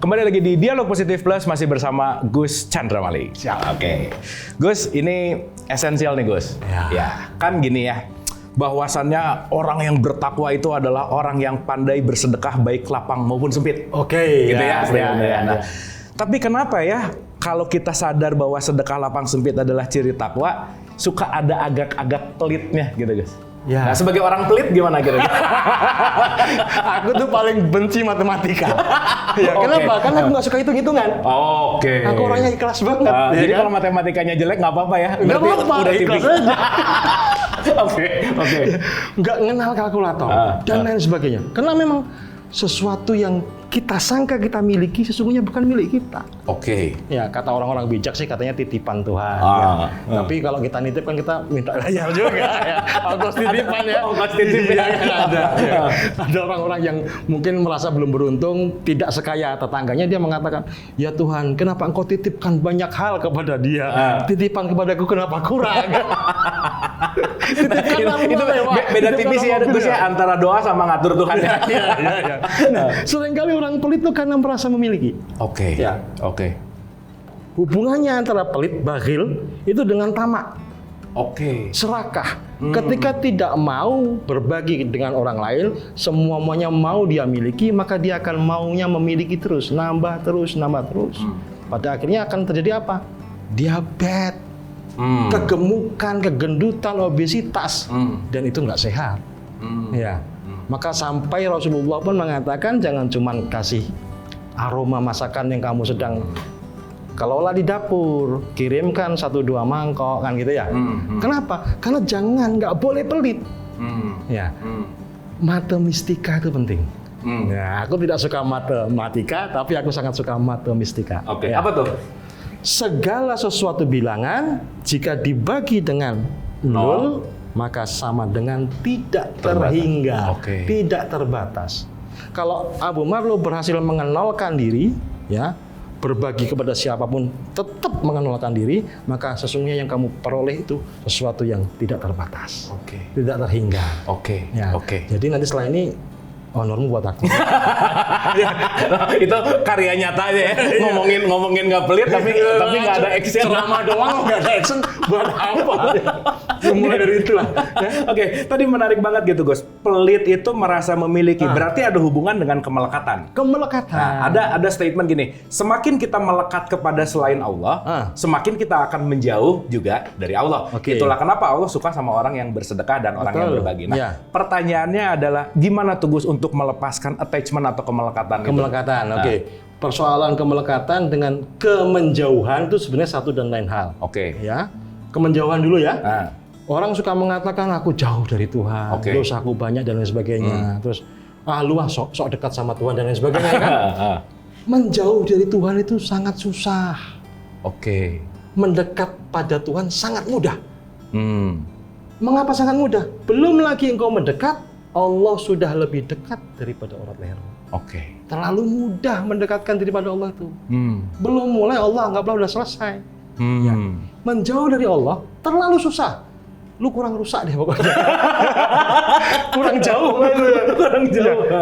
Kembali lagi di Dialog Positif Plus masih bersama Gus Chandra Malik. Siap. Oke. Gus, ini esensial nih Gus. Ya, kan gini ya. Bahwasannya orang yang bertakwa itu adalah orang yang pandai bersedekah baik lapang maupun sempit. Oke. Gitu ya. Ya. Tapi kenapa ya kalau kita sadar bahwa sedekah lapang sempit adalah ciri takwa, suka ada agak-agak pelitnya gitu Gus? Ya. Nah, sebagai orang pelit gimana kira-kira? Aku tuh paling benci matematika. Ya, kenapa? Karena aku nggak suka hitung-hitungan. Oke. Aku orangnya ikhlas banget. Jadi kalau matematikanya jelek nggak apa-apa ya? Nggak Berarti apa-apa, udah ikhlas tipis. aja. Oke. Nggak mengenal kalkulator dan lain sebagainya. Karena memang sesuatu yang kita sangka kita miliki sesungguhnya bukan milik kita. Oke. Ya, kata orang-orang bijak sih katanya titipan Tuhan. Tapi kalau kita nitip kan kita minta bayar juga ya. Ongkos titipan ya. Ongkos titipan. Ada orang-orang yang mungkin merasa belum beruntung, tidak sekaya tetangganya, dia mengatakan, "Ya Tuhan, kenapa Engkau titipkan banyak hal kepada dia? Titipan kepadaku kenapa kurang?" Itu beda tipis ya, Gus ya, antara doa sama ngatur Tuhan ya. Iya. Nah, seringkali orang pelit itu karena merasa memiliki. Oke. Ya. Oke. Hubungannya antara pelit, bakhil itu dengan tamak. Oke. Serakah. Ketika tidak mau berbagi dengan orang lain, semuanya mau dia miliki, maka dia akan maunya memiliki terus, nambah terus. Pada akhirnya akan terjadi apa? Diabetes, kegemukan, kegendutan, obesitas, dan itu nggak sehat. Ya. Maka sampai Rasulullah pun mengatakan jangan cuma kasih aroma masakan yang kamu sedang kelola di dapur, kirimkan 1-2 mangkok kan gitu ya. Kenapa? Karena nggak boleh pelit. Ya, matematika itu penting. Ya, aku tidak suka matematika, tapi aku sangat suka matematika. Oke. Ya. Apa tuh? Segala sesuatu bilangan jika dibagi dengan 0 maka sama dengan tidak terhingga, tidak terbatas. Kalau Abu Marlo berhasil mengenalkan diri, ya, berbagi kepada siapapun, tetap mengenalkan diri, maka sesungguhnya yang kamu peroleh itu sesuatu yang tidak terbatas, tidak terhingga. Ya. Jadi nanti setelah ini honormu buat aku. Itu karya nyata aja ya. Ngomongin nggak pelit tapi nggak ada action. Ceramah doang nggak ada action buat apa? Mulai dari itulah. Oke, tadi menarik banget gitu Gus. Pelit itu merasa memiliki, berarti ada hubungan dengan kemelekatan. Nah, ada statement gini, semakin kita melekat kepada selain Allah, semakin kita akan menjauh juga dari Allah. Itulah kenapa Allah suka sama orang yang bersedekah dan orang yang berbagi. Nah, pertanyaannya adalah gimana tuh Gus untuk melepaskan attachment atau kemelekatan? Kemelekatan, persoalan kemelekatan dengan kemenjauhan itu sebenarnya satu dan lain hal. Ya, kemenjauhan dulu ya. Orang suka mengatakan aku jauh dari Tuhan, dosaku banyak dan lain sebagainya. Terus lu sok dekat sama Tuhan dan lain sebagainya kan. Menjauh dari Tuhan itu sangat susah. Mendekat pada Tuhan sangat mudah. Mengapa sangat mudah? Belum lagi engkau mendekat, Allah sudah lebih dekat daripada urat leher. Terlalu mudah mendekatkan diri pada Allah itu. Belum mulai Allah anggaplah udah selesai. Ya. Menjauh dari Allah terlalu susah. Lu kurang rusak deh pokoknya. kurang jauh.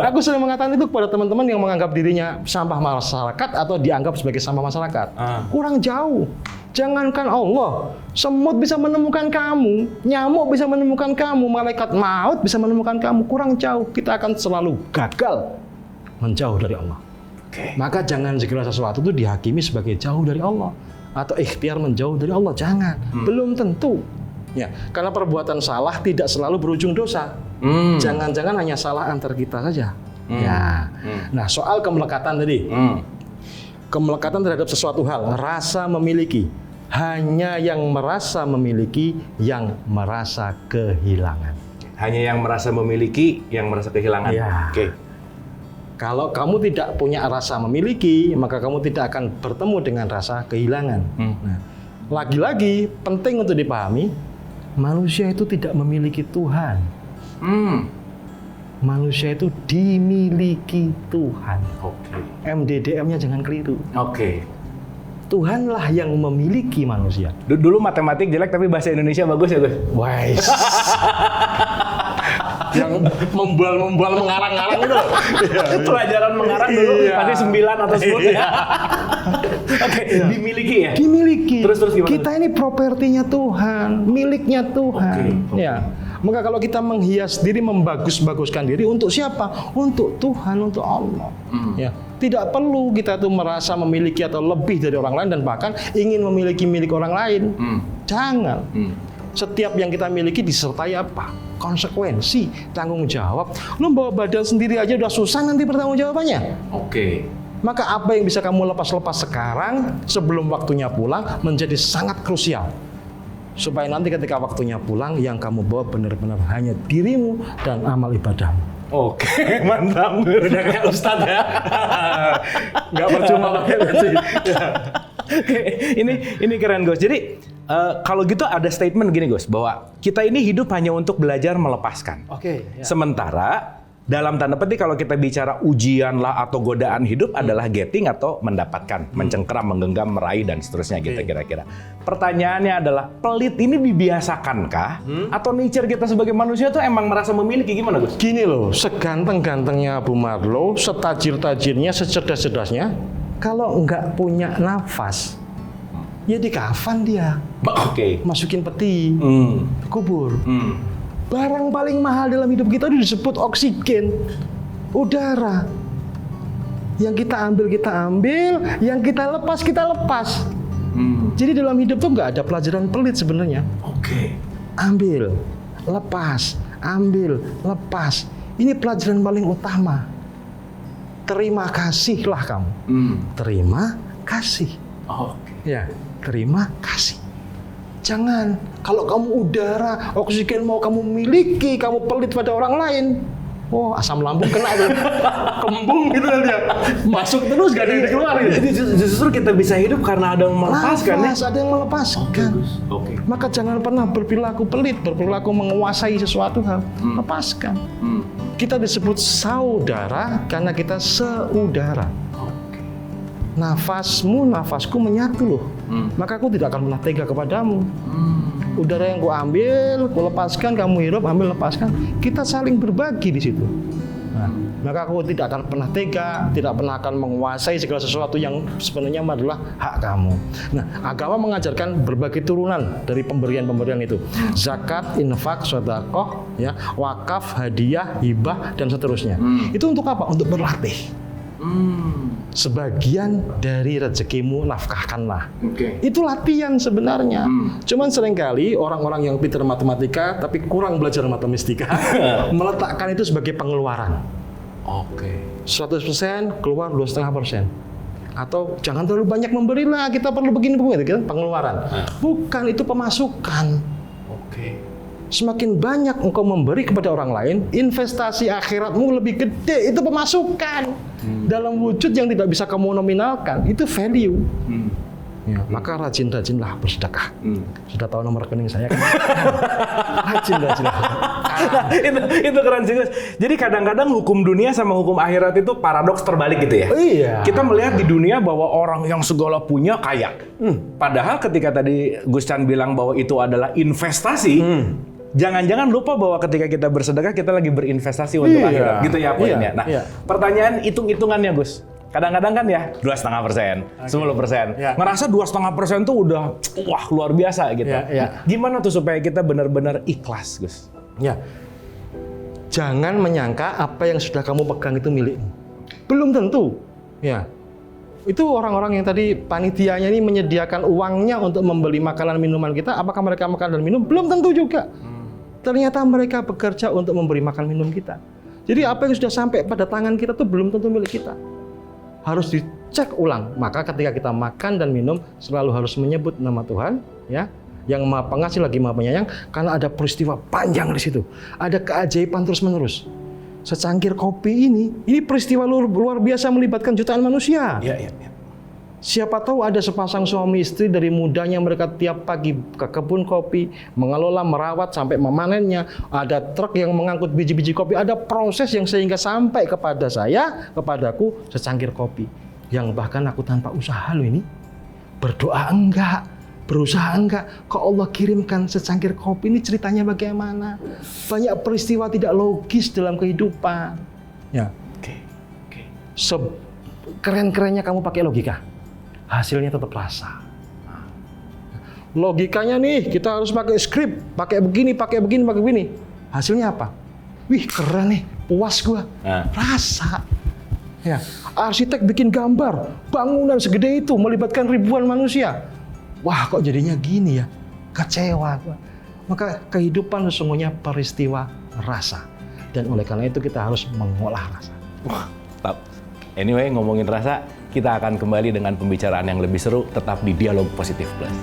Aku sering mengatakan itu kepada teman-teman yang menganggap dirinya sampah masyarakat atau dianggap sebagai sampah masyarakat. Kurang jauh. Jangankan Allah, semut bisa menemukan kamu, nyamuk bisa menemukan kamu, malaikat maut bisa menemukan kamu. Kurang jauh, kita akan selalu gagal menjauh dari Allah. Maka jangan segala sesuatu itu dihakimi sebagai jauh dari Allah atau ikhtiar menjauh dari Allah. Jangan, belum tentu. Ya, karena perbuatan salah tidak selalu berujung dosa. Jangan-jangan hanya salah antar kita saja. Ya. Nah, soal kemelekatan tadi. Kemelekatan terhadap sesuatu hal, rasa memiliki. Hanya yang merasa memiliki yang merasa kehilangan. Hanya yang merasa memiliki yang merasa kehilangan. Ya. Kalau kamu tidak punya rasa memiliki, maka kamu tidak akan bertemu dengan rasa kehilangan. Nah, lagi-lagi penting untuk dipahami, manusia itu tidak memiliki Tuhan. Manusia itu dimiliki Tuhan. MDDM-nya jangan keliru. Tuhanlah yang memiliki manusia. Dulu matematik jelek tapi bahasa Indonesia bagus ya Gus? Wais. yang membal mengarang-arang itu loh. Pelajaran mengarang dulu pasti 9 atau 10 ya. Oke, dimiliki ya? Dimiliki. Terus gimana? Kita ini propertinya Tuhan, miliknya Tuhan. Oke. Ya. Maka kalau kita menghias diri, membagus-baguskan diri untuk siapa? Untuk Tuhan, untuk Allah. Ya. Tidak perlu kita tuh merasa memiliki atau lebih dari orang lain dan bahkan ingin memiliki milik orang lain. Jangan. Setiap yang kita miliki disertai apa? Konsekuensi, tanggung jawab. Lu bawa badan sendiri aja udah susah nanti bertanggung jawabannya. Oke. Maka apa yang bisa kamu lepas-lepas sekarang sebelum waktunya pulang menjadi sangat krusial. Supaya nanti ketika waktunya pulang yang kamu bawa benar-benar hanya dirimu dan amal ibadahmu. Oke, mantap. Udah kayak Ustadz ya. Nggak percuma pakai besi. Oke, ini keren Gus. Jadi kalau gitu ada statement gini Gus, bahwa kita ini hidup hanya untuk belajar melepaskan. Oke. Ya. Sementara dalam tanda petik kalau kita bicara ujian lah atau godaan hidup adalah getting atau mendapatkan, mencengkeram, menggenggam, meraih dan seterusnya gitu kira-kira. Pertanyaannya adalah pelit ini dibiasakankah atau nature kita sebagai manusia tuh emang merasa memiliki, gimana Gus? Gini loh, seganteng-gantengnya Abu Marlow, setajir-tajirnya, secerdas-cerdasnya, kalau nggak punya nafas, ya dikafan dia. Oke. Masukin peti, kubur. Barang paling mahal dalam hidup kita itu disebut oksigen, udara. Yang kita ambil, yang kita lepas. Jadi dalam hidup tuh nggak ada pelajaran pelit sebenarnya. Oke. Ambil, lepas. Ini pelajaran paling utama. Terima kasihlah kamu. Terima kasih. Oke. Ya, terima kasih. Jangan, kalau kamu udara, oksigen mau kamu miliki, kamu pelit pada orang lain. Oh, asam lambung kena tuh. Kembung gitu kan dia. Masuk terus gak ada yang dikeluarin. Jadi justru kita bisa hidup karena ada yang melepaskan ya? Ada yang melepaskan. Oke. Maka jangan pernah berperilaku pelit, berperilaku menguasai sesuatu hal. Lepaskan. Kita disebut saudara karena kita seudara. Nafasku menyatu loh. Maka aku tidak akan pernah tega kepadamu. Udara yang ku ambil, ku lepaskan, kamu hirup, ambil, lepaskan. Kita saling berbagi di situ. Nah, maka aku tidak akan pernah tega, tidak pernah akan menguasai segala sesuatu yang sebenarnya adalah hak kamu. Nah, agama mengajarkan berbagai turunan dari pemberian-pemberian itu. Zakat, infak, sedekah, ya, wakaf, hadiah, hibah, dan seterusnya. Itu untuk apa? Untuk berlatih. Sebagian dari rezekimu nafkahkanlah. Itu latihan sebenarnya. Cuman seringkali orang-orang yang pintar matematika tapi kurang belajar matematika meletakkan itu sebagai pengeluaran. 100% keluar 2,5%. Atau jangan terlalu banyak memberilah, kita perlu begini begitu, pengeluaran. Bukan, itu pemasukan. Semakin banyak engkau memberi kepada orang lain, investasi akhiratmu lebih gede, itu pemasukan. Dalam wujud yang tidak bisa kamu nominalkan, itu value. Ya, maka rajin-rajinlah bersedekah. Sudah tahu nomor rekening saya kan? Rajin-rajinlah. Itu keren sih Gus. Jadi kadang-kadang hukum dunia sama hukum akhirat itu paradoks terbalik gitu ya. Iya. Kita melihat di dunia bahwa orang yang segala punya kaya. Padahal ketika tadi Gus Chan bilang bahwa itu adalah investasi, jangan-jangan lupa bahwa ketika kita bersedekah kita lagi berinvestasi untuk akhirat. Gitu ya poinnya. Nah, pertanyaan hitung-hitungannya Gus. Kadang-kadang kan ya 2,5%, 10%. Ngerasa 2,5% tuh udah wah luar biasa gitu. Gimana tuh supaya kita benar-benar ikhlas, Gus? Ya. Jangan menyangka apa yang sudah kamu pegang itu milikmu. Belum tentu. Ya. Itu orang-orang yang tadi panitianya ini menyediakan uangnya untuk membeli makanan minuman kita, apakah mereka makan dan minum? Belum tentu juga. Ternyata mereka bekerja untuk memberi makan minum kita. Jadi apa yang sudah sampai pada tangan kita tuh belum tentu milik kita. Harus dicek ulang. Maka ketika kita makan dan minum selalu harus menyebut nama Tuhan, ya, yang Maha Pengasih lagi Maha Penyayang, karena ada peristiwa panjang di situ. Ada keajaiban terus-menerus. Secangkir kopi ini peristiwa luar biasa melibatkan jutaan manusia. Siapa tahu ada sepasang suami istri dari mudanya mereka tiap pagi ke kebun kopi, mengelola, merawat sampai memanennya. Ada truk yang mengangkut biji-biji kopi. Ada proses yang sehingga sampai kepada saya, kepadaku secangkir kopi. Yang bahkan aku tanpa usaha loh ini. Berdoa enggak. Berusaha enggak? Kok Allah kirimkan secangkir kopi, ini ceritanya bagaimana? Banyak peristiwa tidak logis dalam kehidupan. Ya. Keren-kerennya kamu pakai logika, hasilnya tetap rasa. Logikanya nih, kita harus pakai skrip, pakai begini, pakai begini, pakai begini. Hasilnya apa? Wih, keren nih, puas gua. Rasa. Ya, arsitek bikin gambar, bangunan segede itu melibatkan ribuan manusia. Wah, kok jadinya gini ya? Kecewa gua. Maka kehidupan sesungguhnya peristiwa rasa. Dan oleh karena itu kita harus mengolah rasa. Wah, tetap. Anyway, ngomongin rasa, kita akan kembali dengan pembicaraan yang lebih seru tetap di Dialog Positif Plus.